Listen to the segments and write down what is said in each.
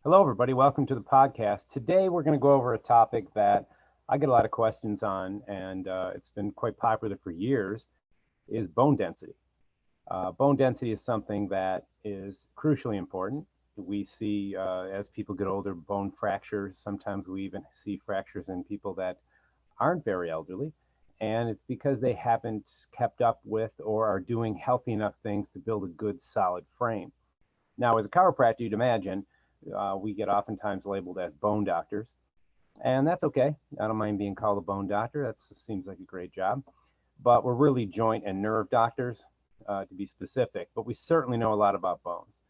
Hello, everybody. Welcome to the podcast. Today, we're going to go over a topic that I get a lot of questions on, and it's been quite popular for years, is bone density. Bone density is something that is crucially important. We see as people get older, bone fractures. Sometimes we even see fractures in people that aren't very elderly, and it's because they haven't kept up with or are doing healthy enough things to build a good, solid frame. Now, as a chiropractor, you'd imagine we get oftentimes labeled as bone doctors, and that's okay. I don't mind being called a bone doctor. That seems like a great job. But we're really joint and nerve doctors, to be specific. But we certainly know a lot about bones.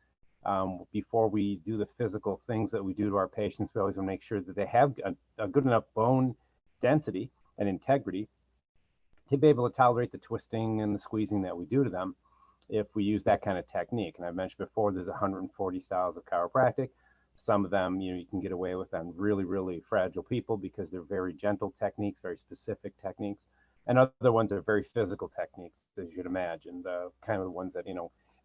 Before we do the physical things that we do to our patients, we always want to make sure that they have a good enough bone density and integrity to be able to tolerate the twisting and the squeezing that we do to them if we use that kind of technique. And I've mentioned before, there's 140 styles of chiropractic. Some of them, you can get away with on really, really fragile people because they're very gentle techniques, very specific techniques. And other ones are very physical techniques, as you'd imagine, the kind of the ones that,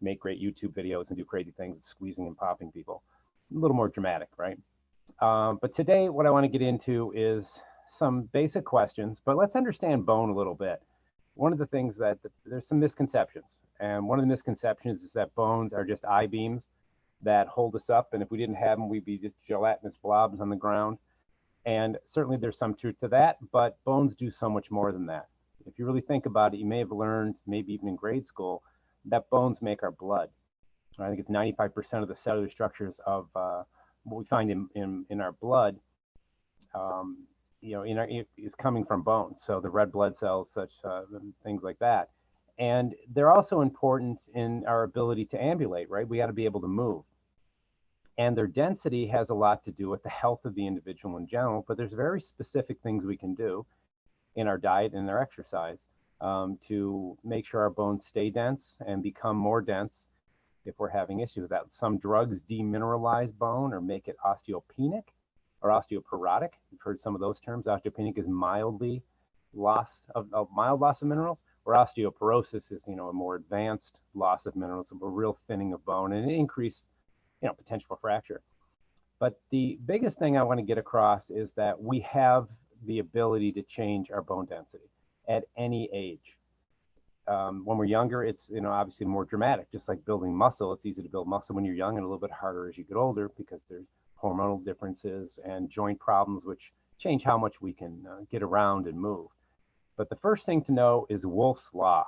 make great YouTube videos and do crazy things, squeezing and popping people. A little more dramatic, right? But today, what I want to get into is some basic questions, but let's understand bone a little bit. One of the things that there's some misconceptions, and one of the misconceptions is that bones are just I-beams that hold us up, and if we didn't have them, we'd be just gelatinous blobs on the ground. And certainly there's some truth to that, but bones do so much more than that. If you really think about it, you may have learned, maybe even in grade school, that bones make our blood. I think it's 95% of the cellular structures of what we find in our blood, um, is coming from bones. So the red blood cells, such things like that. And they're also important in our ability to ambulate, right? We got to be able to move. And their density has a lot to do with the health of the individual in general, but there's very specific things we can do in our diet and our exercise to make sure our bones stay dense and become more dense if we're having issues with that. Some drugs demineralize bone or make it osteopenic or osteoporotic. You've heard some of those terms. Osteopenic is mildly mild loss of minerals, where osteoporosis is, a more advanced loss of minerals, a real thinning of bone and an increased, potential for fracture. But the biggest thing I want to get across is that we have the ability to change our bone density at any age. When we're younger, it's obviously more dramatic. Just like building muscle, it's easy to build muscle when you're young and a little bit harder as you get older because there's hormonal differences and joint problems, which change how much we can get around and move. But the first thing to know is Wolff's Law.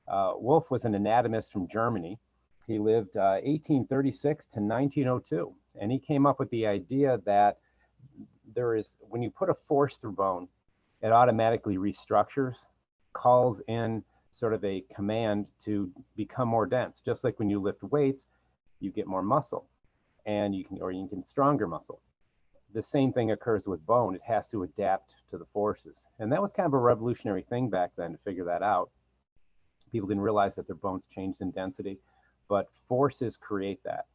Wolff was an anatomist from Germany. He lived 1836 to 1902, and he came up with the idea that when you put a force through bone, it automatically restructures, calls in sort of a command to become more dense. Just like when you lift weights, you get more muscle, and you can stronger muscle. The same thing occurs with bone. It has to adapt to the forces. And that was kind of a revolutionary thing back then to figure that out. People didn't realize that their bones changed in density, but forces create that.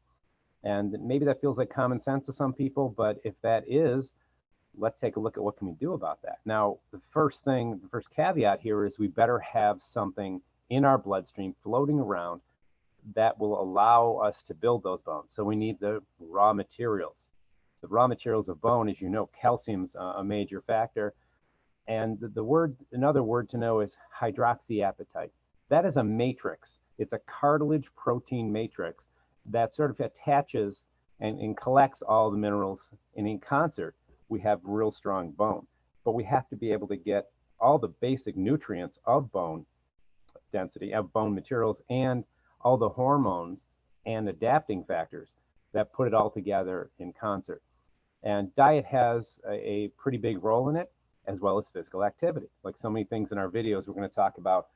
And maybe that feels like common sense to some people, but if that is, let's take a look at what can we do about that. Now, the first caveat here is we better have something in our bloodstream floating around that will allow us to build those bones. So we need the raw materials. The raw materials of bone, as you know, calcium's a major factor. And another word to know is hydroxyapatite. That is a matrix. It's a cartilage protein matrix that sort of attaches and collects all the minerals. And in concert, we have real strong bone. But we have to be able to get all the basic nutrients of bone density, of bone materials, and all the hormones and adapting factors that put it all together in concert. And diet has a pretty big role in it, as well as physical activity. Like so many things in our videos, we're going to talk about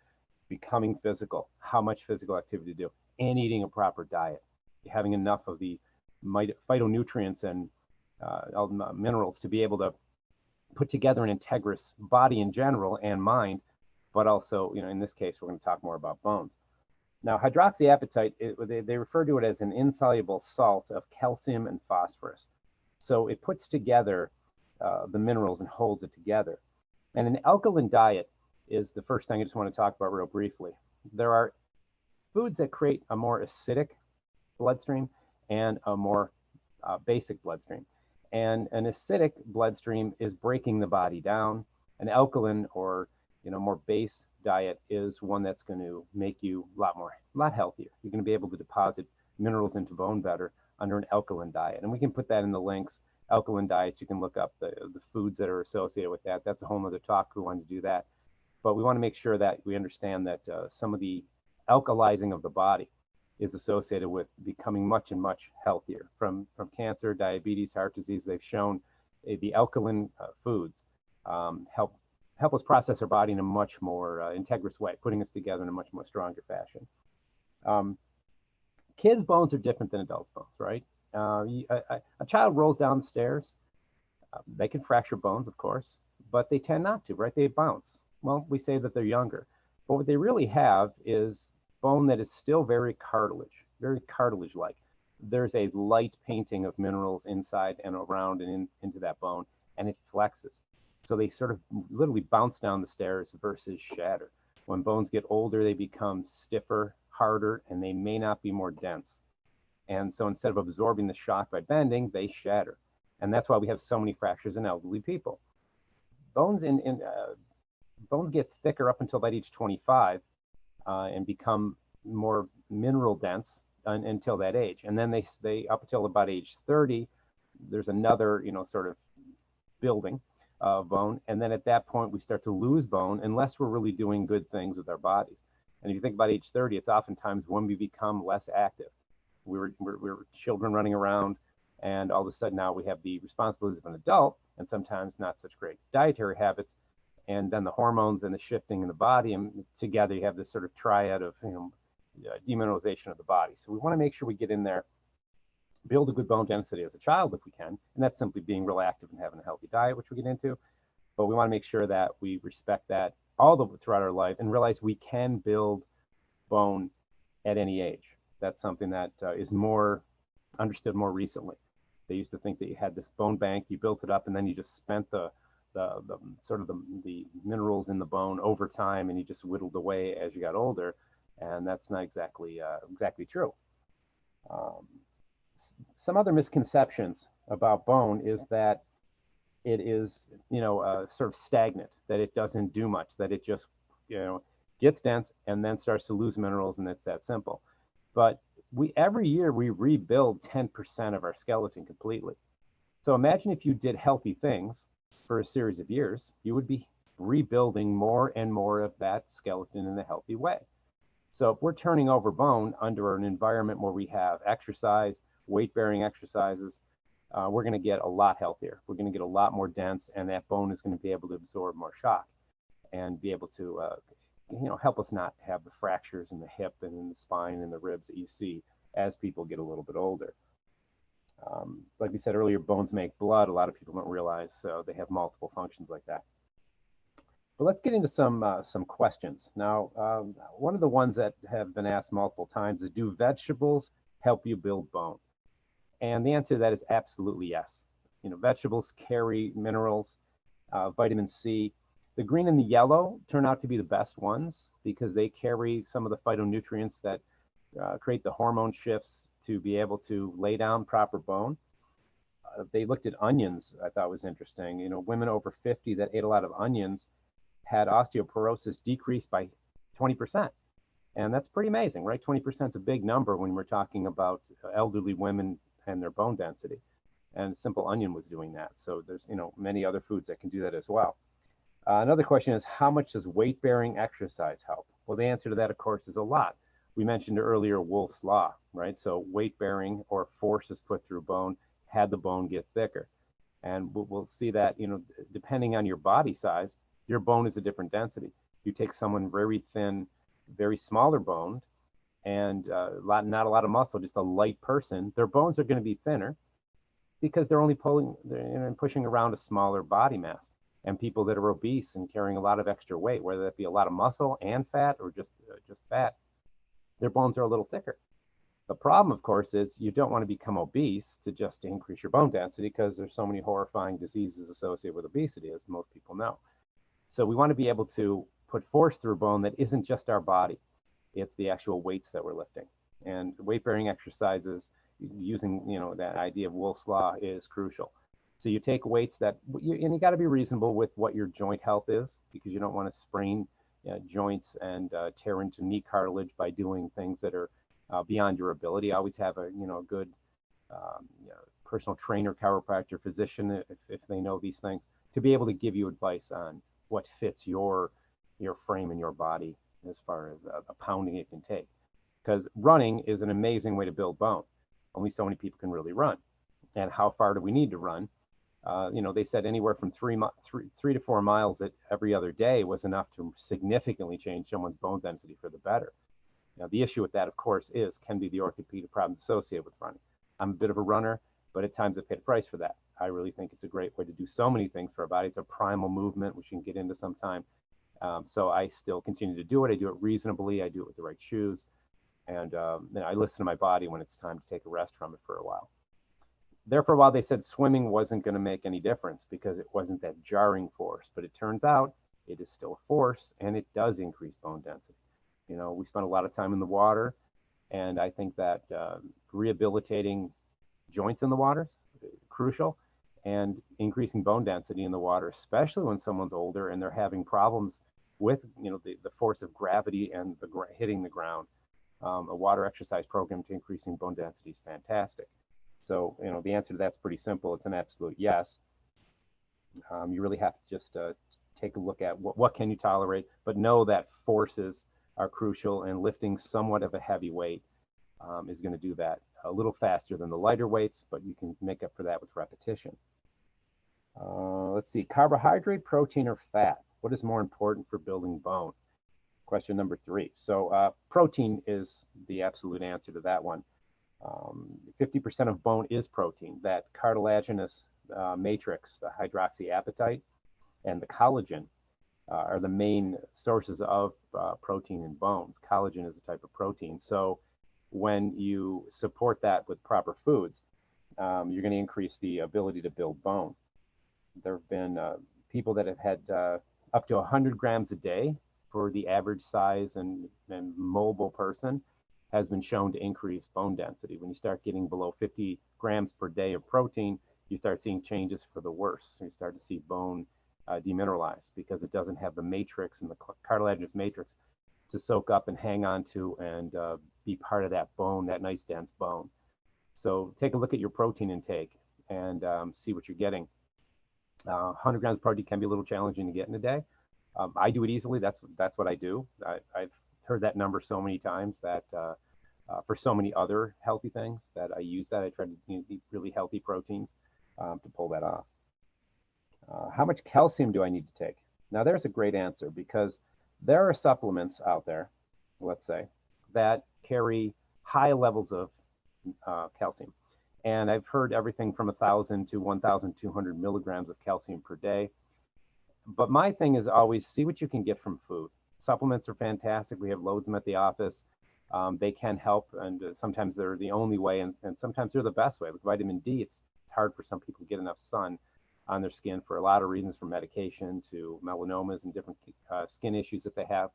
becoming physical, how much physical activity to do, and eating a proper diet, having enough of the phytonutrients and minerals to be able to put together an integrous body in general and mind, but also, in this case, we're going to talk more about bones. Now, hydroxyapatite, they refer to it as an insoluble salt of calcium and phosphorus. So it puts together the minerals and holds it together. And an alkaline diet is the first thing I just want to talk about real briefly. There are foods that create a more acidic bloodstream and a more basic bloodstream. And an acidic bloodstream is breaking the body down. An alkaline or more base diet is one that's going to make you a lot healthier. You're going to be able to deposit minerals into bone better under an alkaline diet. And we can put that in the links. Alkaline diets, you can look up the foods that are associated with that. That's a whole other talk. We want to do that. But we want to make sure that we understand that some of the alkalizing of the body is associated with becoming much and much healthier from cancer, diabetes, heart disease. They've shown the alkaline foods help us process our body in a much more integrous way, putting us together in a much more stronger fashion. Kids' bones are different than adults' bones, right? A child rolls down the stairs. They can fracture bones, of course, but they tend not to, right? They bounce. Well, we say that they're younger, but what they really have is bone that is still very cartilage-like. There's a light painting of minerals inside and around and into that bone, and it flexes. So they sort of literally bounce down the stairs versus shatter. When bones get older, they become stiffer, harder, and they may not be more dense. And so instead of absorbing the shock by bending, they shatter. And that's why we have so many fractures in elderly people. Bones get thicker up until about age 25 and become more mineral dense until that age. And then they up until about age 30, there's another, sort of building of bone. And then at that point, we start to lose bone unless we're really doing good things with our bodies. And if you think about age 30, it's oftentimes when we become less active. We're children running around, and all of a sudden now we have the responsibilities of an adult, and sometimes not such great dietary habits, and then the hormones and the shifting in the body, and together you have this sort of triad of demineralization of the body. So we want to make sure we get in there, build a good bone density as a child if we can, and that's simply being real active and having a healthy diet, which we get into. But we want to make sure that we respect that throughout our life and realize we can build bone at any age. That's something that is more understood more recently. They used to think that you had this bone bank, you built it up, and then you just spent the minerals in the bone over time, and you just whittled away as you got older, and that's not exactly true. Some other misconceptions about bone is that it is sort of stagnant, that it doesn't do much, that it just gets dense and then starts to lose minerals, and it's that simple. But every year we rebuild 10% of our skeleton completely. So imagine if you did healthy things for a series of years, you would be rebuilding more and more of that skeleton in a healthy way. So if we're turning over bone under an environment where we have exercise, weight-bearing exercises, we're going to get a lot healthier. We're going to get a lot more dense, and that bone is going to be able to absorb more shock and be able to help us not have the fractures in the hip and in the spine and the ribs that you see as people get a little bit older. Like we said earlier, bones make blood. A lot of people don't realize they have multiple functions like that. But let's get into some questions. Now, one of the ones that have been asked multiple times is, do vegetables help you build bone? And the answer to that is absolutely yes. Vegetables carry minerals, vitamin C. The green and the yellow turn out to be the best ones because they carry some of the phytonutrients that create the hormone shifts to be able to lay down proper bone. They looked at onions, I thought was interesting. Women over 50 that ate a lot of onions had osteoporosis decreased by 20%. And that's pretty amazing, right? 20% is a big number when we're talking about elderly women and their bone density. And simple onion was doing that. So there's, many other foods that can do that as well. Another question is, how much does weight-bearing exercise help? Well, the answer to that, of course, is a lot. We mentioned earlier Wolff's Law, right? So weight-bearing or forces put through bone had the bone get thicker. And we'll see that, depending on your body size, your bone is a different density. You take someone very thin, very smaller boned, and not a lot of muscle, just a light person, their bones are going to be thinner because they're only pushing around a smaller body mass. And people that are obese and carrying a lot of extra weight, whether that be a lot of muscle and fat or just fat, their bones are a little thicker. The problem, of course, is you don't want to become obese to increase your bone density because there's so many horrifying diseases associated with obesity, as most people know. So we want to be able to put force through bone that isn't just our body. It's the actual weights that we're lifting. And weight-bearing exercises using, that idea of Wolff's Law is crucial. So you take weights and you got to be reasonable with what your joint health is, because you don't want to sprain joints and tear into knee cartilage by doing things that are beyond your ability. Always have a good personal trainer, chiropractor, physician, if they know these things, to be able to give you advice on what fits your frame and your body as far as the pounding it can take. Because running is an amazing way to build bone. Only so many people can really run. And how far do we need to run? They said anywhere from 3 to 4 miles every other day was enough to significantly change someone's bone density for the better. Now, the issue with that, of course, can be the orthopedic problems associated with running. I'm a bit of a runner, but at times I've paid a price for that. I really think it's a great way to do so many things for our body. It's a primal movement, which we can get into sometime. So I still continue to do it. I do it reasonably. I do it with the right shoes. And I listen to my body when it's time to take a rest from it for a while. There for a while, they said swimming wasn't going to make any difference because it wasn't that jarring force. But it turns out it is still a force, and it does increase bone density. We spend a lot of time in the water, and I think that rehabilitating joints in the water is crucial, and increasing bone density in the water, especially when someone's older and they're having problems with the force of gravity and hitting the ground. A water exercise program to increasing bone density is fantastic. So, the answer to that's pretty simple. It's an absolute yes. You really have to just take a look at what can you tolerate, but know that forces are crucial, and lifting somewhat of a heavy weight is going to do that a little faster than the lighter weights, but you can make up for that with repetition. Let's see, carbohydrate, protein, or fat? What is more important for building bone? Question number 3. So protein is the absolute answer to that one. 50% of bone is protein. That cartilaginous matrix, the hydroxyapatite, and the collagen are the main sources of protein in bones. Collagen is a type of protein. So when you support that with proper foods, you're going to increase the ability to build bone. There have been people that have had up to 100 grams a day for the average size and mobile person has been shown to increase bone density. When you start getting below 50 grams per day of protein, you start seeing changes for the worse. You start to see bone demineralize because it doesn't have the matrix and the cartilaginous matrix to soak up and hang on to and be part of that bone, that nice dense bone. So take a look at your protein intake and see what you're getting. 100 grams of protein can be a little challenging to get in a day. I do it easily. That's what I do. I've heard that number so many times that for so many other healthy things that I use that. I try to eat really healthy proteins to pull that off. How much calcium do I need to take? Now there's a great answer, because there are supplements out there, let's say, that carry high levels of calcium. And I've heard everything from 1,000 to 1,200 milligrams of calcium per day. But my thing is always see what you can get from food. Supplements are fantastic. We have loads of them at the office. They can help, and sometimes they're the only way, and sometimes they're the best way. With vitamin D, it's hard for some people to get enough sun on their skin for a lot of reasons, from medication to melanomas and different skin issues that they have,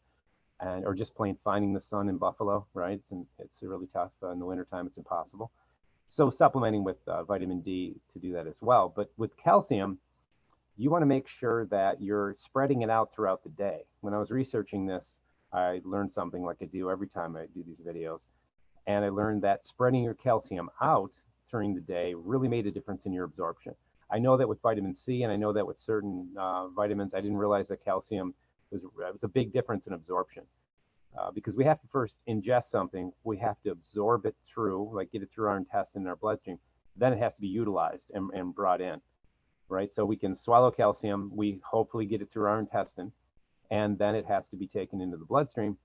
or just plain finding the sun in Buffalo, right? It's really tough. In the wintertime, it's impossible. So supplementing with vitamin D to do that as well. But with calcium, you want to make sure that you're spreading it out throughout the day. When I was researching this, I learned something like I do every time I do these videos. And I learned that spreading your calcium out during the day really made a difference in your absorption. I know that with vitamin C, and I know that with certain vitamins, I didn't realize that calcium was a big difference in absorption. Because we have to first ingest something, we have to absorb it through, like get it through our intestine and our bloodstream. Then it has to be utilized and brought in, right? So we can swallow calcium, we hopefully get it through our intestine, and then it has to be taken into the bloodstream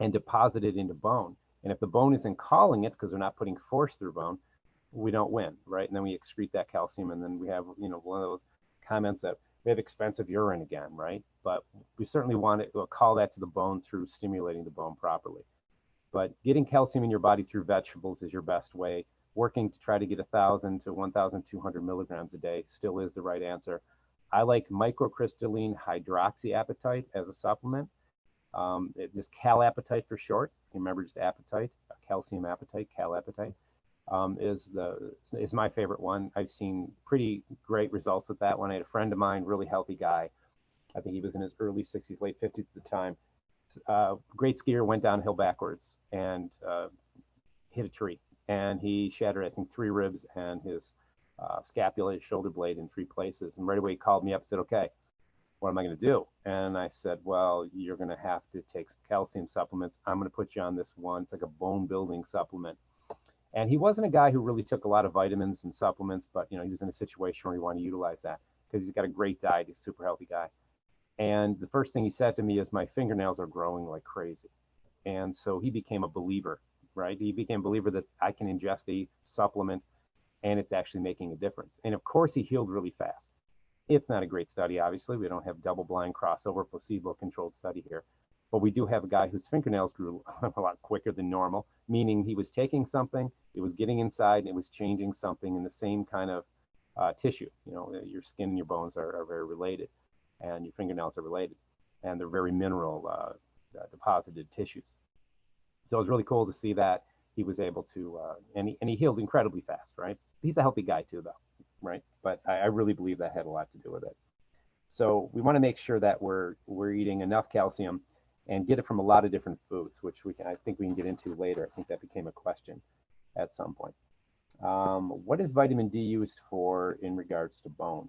and deposited into bone. And if the bone isn't calling it, because they're not putting force through bone, we don't win, right? And then we excrete that calcium, and then we have, one of those comments that we have expensive urine again, right? But we certainly want to call that to the bone through stimulating the bone properly. But getting calcium in your body through vegetables is your best way. Working to try to get 1,000 to 1,200 milligrams a day still is the right answer. I like microcrystalline hydroxyapatite as a supplement. Just calapatite for short. Remember, just appetite, calcium appetite, calapatite. is my favorite one. I've seen pretty great results with that one. I had a friend of mine, really healthy guy. I think he was in his early 60s, late 50s at the time. Great skier, went downhill backwards and hit a tree. And he shattered, I think, 3 ribs and his scapula, his shoulder blade in 3 places. And right away he called me up and said, okay, what am I going to do? And I said, well, you're going to have to take some calcium supplements. I'm going to put you on this one. It's like a bone building supplement. And he wasn't a guy who really took a lot of vitamins and supplements, but he was in a situation where he wanted to utilize that because he's got a great diet. He's a super healthy guy. And the first thing he said to me is, my fingernails are growing like crazy. And so he became a believer, right? He became a believer that I can ingest a supplement and it's actually making a difference. And of course, he healed really fast. It's not a great study, obviously. We don't have double-blind crossover placebo-controlled study here. But we do have a guy whose fingernails grew a lot quicker than normal, meaning he was taking something, it was getting inside, and it was changing something in the same kind of tissue. Your skin and your bones are very related, and your fingernails are related, and they're very mineral deposited tissues. So it was really cool to see that he was able to, and he healed incredibly fast, right? He's a healthy guy too, though, right? But I really believe that had a lot to do with it. So we want to make sure that we're eating enough calcium and get it from a lot of different foods, which I think we can get into later. I think that became a question at some point. What is vitamin D used for in regards to bone?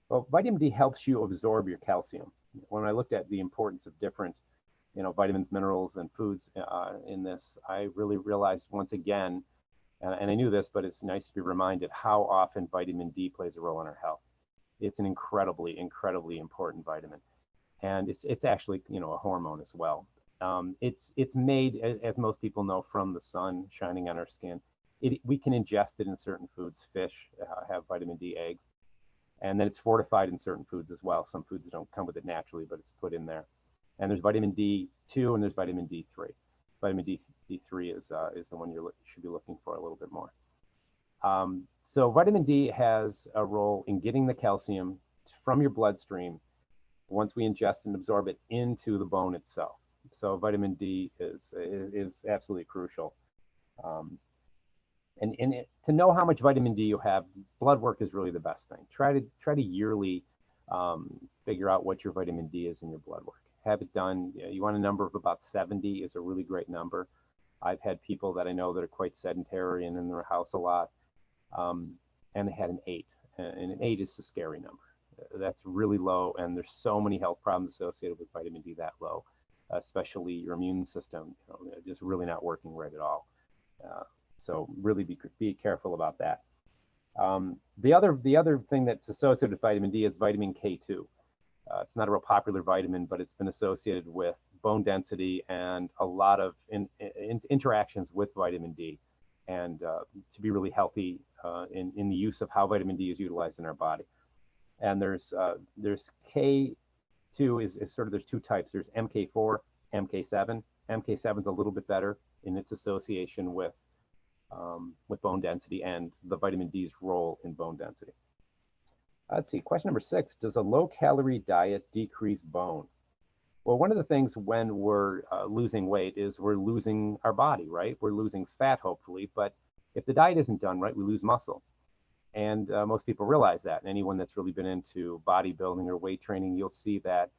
Well, vitamin D helps you absorb your calcium. When I looked at the importance of different, vitamins, minerals, and foods in this, I really realized once again, and I knew this, but it's nice to be reminded how often vitamin D plays a role in our health. It's an incredibly, incredibly important vitamin. And it's actually, a hormone as well. It's made, as most people know, from the sun shining on our skin. We can ingest it in certain foods. Fish have vitamin D, eggs. And then it's fortified in certain foods as well. Some foods don't come with it naturally, but it's put in there. And there's vitamin D2 and there's vitamin D3. Vitamin D3 is the one you should be looking for a little bit more. So vitamin D has a role in getting the calcium from your bloodstream once we ingest and absorb it into the bone itself. So vitamin D is absolutely crucial. And to know how much vitamin D you have, blood work is really the best thing. Try to yearly figure out what your vitamin D is in your blood work. Have it done. You want a number of about 70 is a really great number. I've had people that I know that are quite sedentary and in their house a lot, and they had an 8. And an 8 is a scary number. That's really low, and there's so many health problems associated with vitamin D that low, especially your immune system, just really not working right at all. So really be careful about that. The other thing that's associated with vitamin D is vitamin K2. It's not a real popular vitamin, but it's been associated with bone density and a lot of interactions with vitamin D, and to be really healthy in the use of how vitamin D is utilized in our body. And there's K2 is sort of, there's 2 types. There's MK4, MK7. MK7 is a little bit better in its association with bone density and the vitamin D's role in bone density. Let's see, question number 6, does a low-calorie diet decrease bone? Well, one of the things when we're losing weight is we're losing our body, right? We're losing fat, hopefully, but if the diet isn't done right, we lose muscle. And most people realize that. And anyone that's really been into bodybuilding or weight training, you'll see that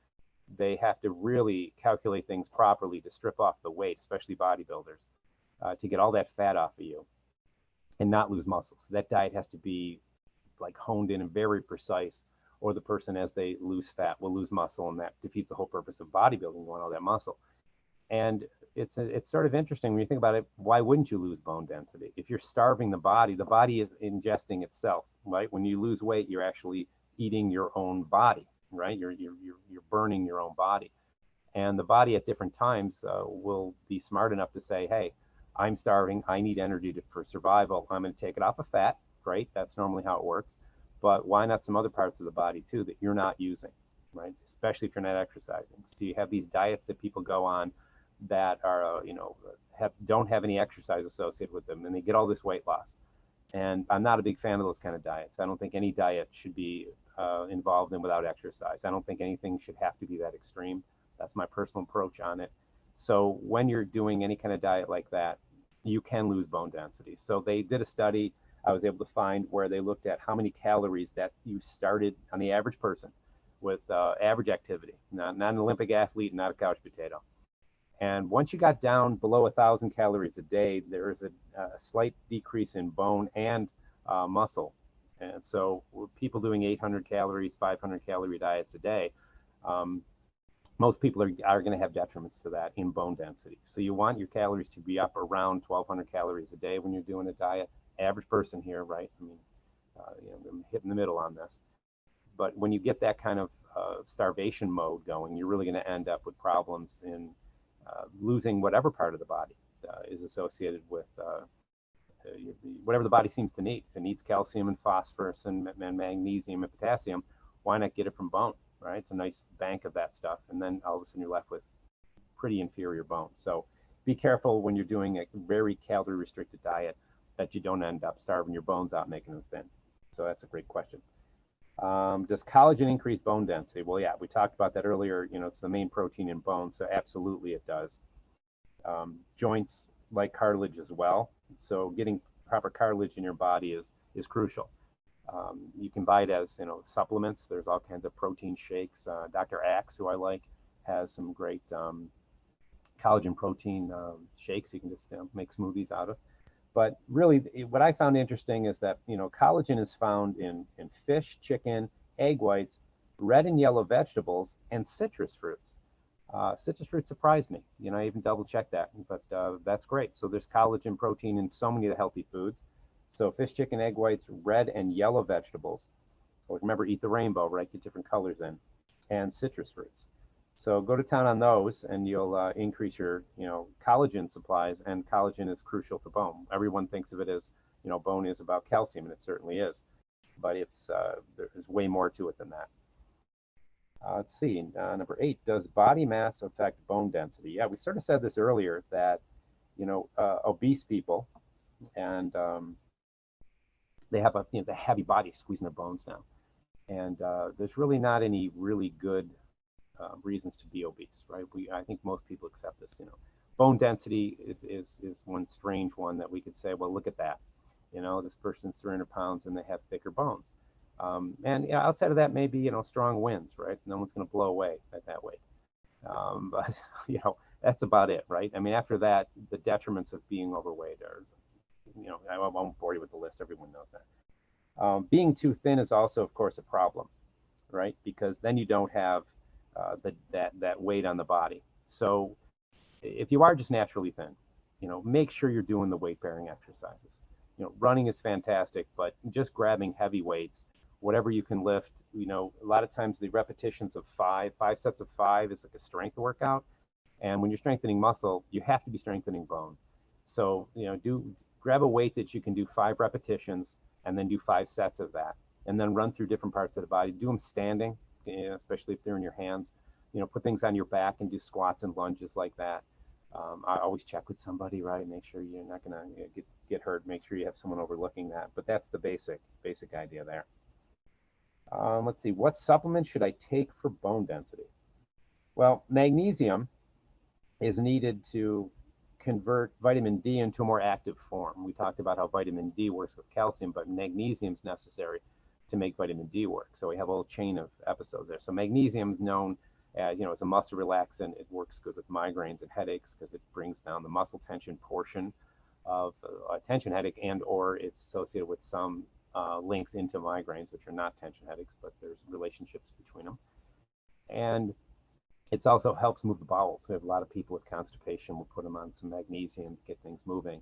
they have to really calculate things properly to strip off the weight, especially bodybuilders, to get all that fat off of you and not lose muscle. So that diet has to be like honed in and very precise, or the person, as they lose fat, will lose muscle, and that defeats the whole purpose of bodybuilding. You want all that muscle. And it's sort of interesting when you think about it. Why wouldn't you lose bone density? If you're starving the body is ingesting itself, right? When you lose weight, you're actually eating your own body, right? You're burning your own body. And the body at different times will be smart enough to say, hey, I'm starving, I need energy for survival, I'm going to take it off of fat. Great, that's normally how it works. But why not some other parts of the body too that you're not using, right? Especially if you're not exercising. So you have these diets that people go on that are, don't have any exercise associated with them, and they get all this weight loss. And I'm not a big fan of those kind of diets. I don't think any diet should be involved in without exercise. I don't think anything should have to be that extreme. That's my personal approach on it. So when you're doing any kind of diet like that, you can lose bone density. So they did a study. I was able to find where they looked at how many calories that you started on the average person with average activity, not an Olympic athlete, not a couch potato. And once you got down below 1,000 calories a day, there is a slight decrease in bone and muscle. And so people doing 800 calories, 500 calorie diets a day, um, most people are going to have detriments to that in bone density. So you want your calories to be up around 1,200 calories a day when you're doing a diet. Average person here, right? I mean, I'm hitting the middle on this. But when you get that kind of starvation mode going, you're really going to end up with problems in losing whatever part of the body is associated with whatever the body seems to need. If it needs calcium and phosphorus and magnesium and potassium, why not get it from bone, right? It's a nice bank of that stuff. And then all of a sudden you're left with pretty inferior bone. So be careful when you're doing a very calorie restricted diet that you don't end up starving your bones out, making them thin. So that's a great question. Does collagen increase bone density? Well, yeah, we talked about that earlier. It's the main protein in bone, so absolutely it does. Joints like cartilage as well. So getting proper cartilage in your body is crucial. You can buy it as supplements. There's all kinds of protein shakes. Dr. Axe, who I like, has some great collagen protein shakes you can just make smoothies out of. But really, what I found interesting is that collagen is found in fish, chicken, egg whites, red and yellow vegetables, and citrus fruits. Citrus fruit surprised me. I even double checked that, but that's great. So there's collagen protein in so many of the healthy foods. So fish, chicken, egg whites, red and yellow vegetables. Well, remember, eat the rainbow, right? Get different colors in, and citrus fruits. So go to town on those, and you'll increase your collagen supplies. And collagen is crucial to bone. Everyone thinks of it as bone is about calcium, and it certainly is, but there's way more to it than that. Let's see, number 8, does body mass affect bone density? Yeah, we sort of said this earlier that, obese people, and they have the heavy body squeezing their bones down. And there's really not any really good reasons to be obese, right? I think most people accept this. Bone density is one strange one that we could say, well, look at that. This person's 300 pounds and they have thicker bones. And outside of that, maybe strong winds, right? No one's going to blow away at that weight. But that's about it, right? I mean, after that, the detriments of being overweight are, I won't bore you with the list. Everyone knows that. Being too thin is also, of course, a problem, right? Because then you don't have that weight on the body. So if you are just naturally thin, make sure you're doing the weight-bearing exercises. Running is fantastic, but just grabbing heavy weights, whatever you can lift. A lot of times the repetitions of five sets of 5 is like a strength workout. And when you're strengthening muscle, you have to be strengthening bone. So, grab a weight that you can do 5 repetitions and then do 5 sets of that. And then run through different parts of the body. Do them standing, especially if they're in your hands. Put things on your back and do squats and lunges like that. I always check with somebody, right? Make sure you're not going to get hurt. Make sure you have someone overlooking that. But that's the basic idea there. Let's see. What supplement should I take for bone density? Well, magnesium is needed to convert vitamin D into a more active form. We talked about how vitamin D works with calcium, but magnesium is necessary to make vitamin D work. So we have a little chain of episodes there. So magnesium is known as a muscle relaxant. It works good with migraines and headaches because it brings down the muscle tension portion of a tension headache, and or it's associated with some links into migraines, which are not tension headaches, but there's relationships between them. And it also helps move the bowels. We have a lot of people with constipation. We'll put them on some magnesium to get things moving,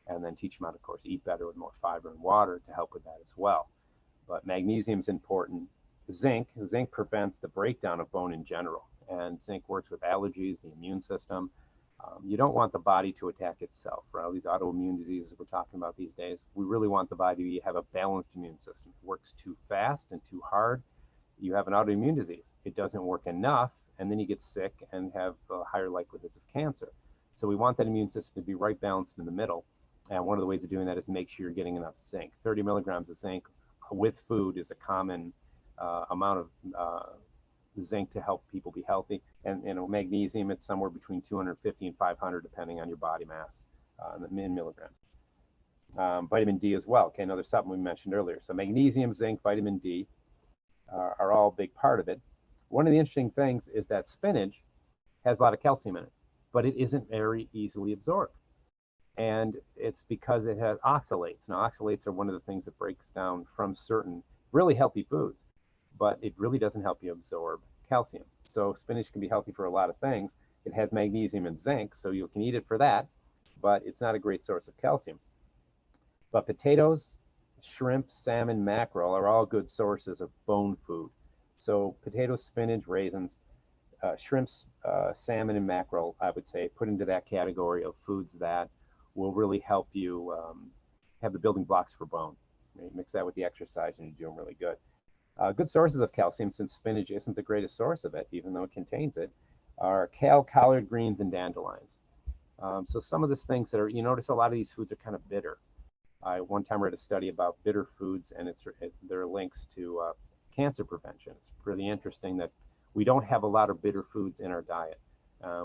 and then teach them how to, of course, eat better with more fiber and water to help with that as well. But magnesium is important. Zinc prevents the breakdown of bone in general, and zinc works with allergies, the immune system. You don't want the body to attack itself, right? All these autoimmune diseases we're talking about these days. We really want the body to have a balanced immune system. If it works too fast and too hard, you have an autoimmune disease. It doesn't work enough, and then you get sick and have higher likelihoods of cancer. So we want that immune system to be right balanced in the middle. And one of the ways of doing that is make sure you're getting enough zinc. 30 milligrams of zinc with food is a common amount of zinc to help people be healthy. And magnesium, it's somewhere between 250 and 500 depending on your body mass. in milligrams. Vitamin D as well. Okay, another supplement we mentioned earlier. So magnesium, zinc, vitamin D are all a big part of it. One of the interesting things is that spinach has a lot of calcium in it, but it isn't very easily absorbed. And it's because it has oxalates. Now, oxalates are one of the things that breaks down from certain really healthy foods, but it really doesn't help you absorb calcium. So spinach can be healthy for a lot of things. It has magnesium and zinc, so you can eat it for that, but it's not a great source of calcium. But potatoes, shrimp, salmon, mackerel are all good sources of bone food. So potatoes, spinach, raisins, shrimps, salmon, and mackerel, I would say, put into that category of foods that will really help you have the building blocks for bone. You mix that with the exercise and you're doing really good. Good sources of calcium, since spinach isn't the greatest source of it, even though it contains it, are kale, collard greens, and dandelions. So some of these things that are, you notice a lot of these foods are kind of bitter. I one time read a study about bitter foods, and there are links to cancer prevention. It's really interesting that we don't have a lot of bitter foods in our diet.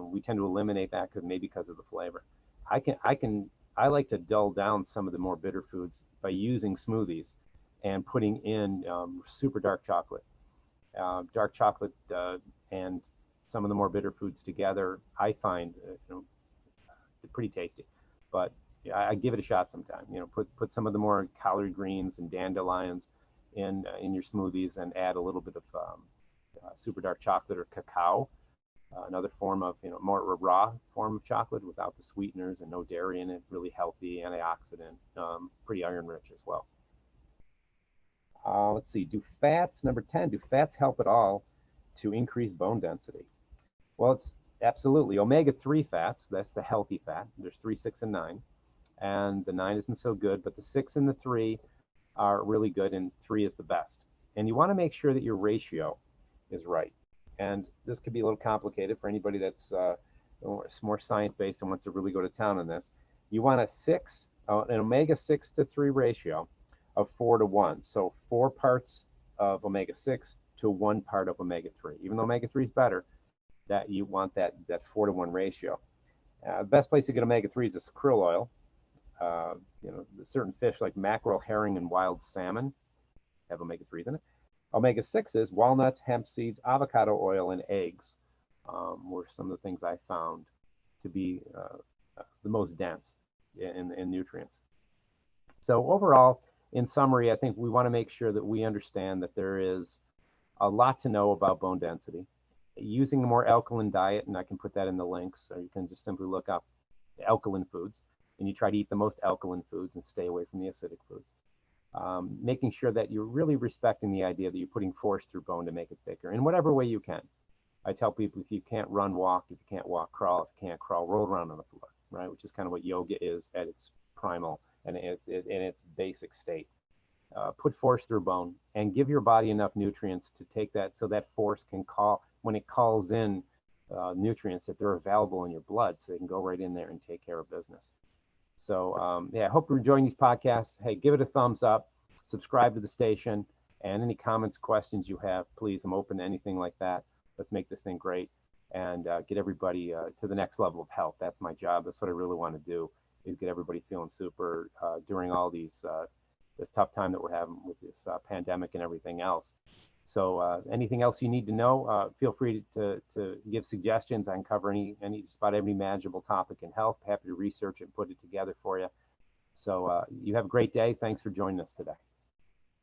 We tend to eliminate that maybe because of the flavor. I like to dull down some of the more bitter foods by using smoothies and putting in super dark chocolate. Dark chocolate and some of the more bitter foods together, I find pretty tasty. But I give it a shot sometime. Put some of the more collard greens and dandelions in your smoothies, and add a little bit of super dark chocolate or cacao, another form of more raw form of chocolate without the sweeteners and no dairy in it. Really healthy, antioxidant, pretty iron rich as well. Let's see. Number 10, do fats help at all to increase bone density? Well, it's absolutely. Omega-3 fats, that's the healthy fat. There's 3, 6, and 9. And the 9 isn't so good, but the 6 and the 3 are really good, and 3 is the best. And you want to make sure that your ratio is right. And this could be a little complicated for anybody that's more science-based and wants to really go to town on this. You want an omega-6 to 3 ratio of 4 to 1. So 4 parts of omega-6 to 1 part of omega-3. Even though omega-3 is better, that you want that 4 to 1 ratio. The best place to get omega-3s is krill oil. Certain fish like mackerel, herring, and wild salmon have omega-3s in it. Omega-6s, walnuts, hemp seeds, avocado oil, and eggs were some of the things I found to be the most dense in nutrients. So overall, in summary, I think we want to make sure that we understand that there is a lot to know about bone density. Using a more alkaline diet, and I can put that in the links, or you can just simply look up alkaline foods, and you try to eat the most alkaline foods and stay away from the acidic foods. Making sure that you're really respecting the idea that you're putting force through bone to make it thicker in whatever way you can. I tell people, if you can't run, walk. If you can't walk, crawl. If you can't crawl, roll around on the floor, right? Which is kind of what yoga is at its primal and in its basic state. Put force through bone and give your body enough nutrients to take that, so that force can when it calls in nutrients, that they're available in your blood, so they can go right in there and take care of business. So yeah, I hope you're enjoying these podcasts. Hey, give it a thumbs up, subscribe to the station, and any comments, questions you have, please, I'm open to anything like that. Let's make this thing great and get everybody to the next level of health. That's my job. That's what I really want to do, is get everybody feeling super during all this tough time that we're having with this pandemic and everything else. So anything else you need to know, feel free to give suggestions. I can cover just about every manageable topic in health. Happy to research and put it together for you. So you have a great day. Thanks for joining us today.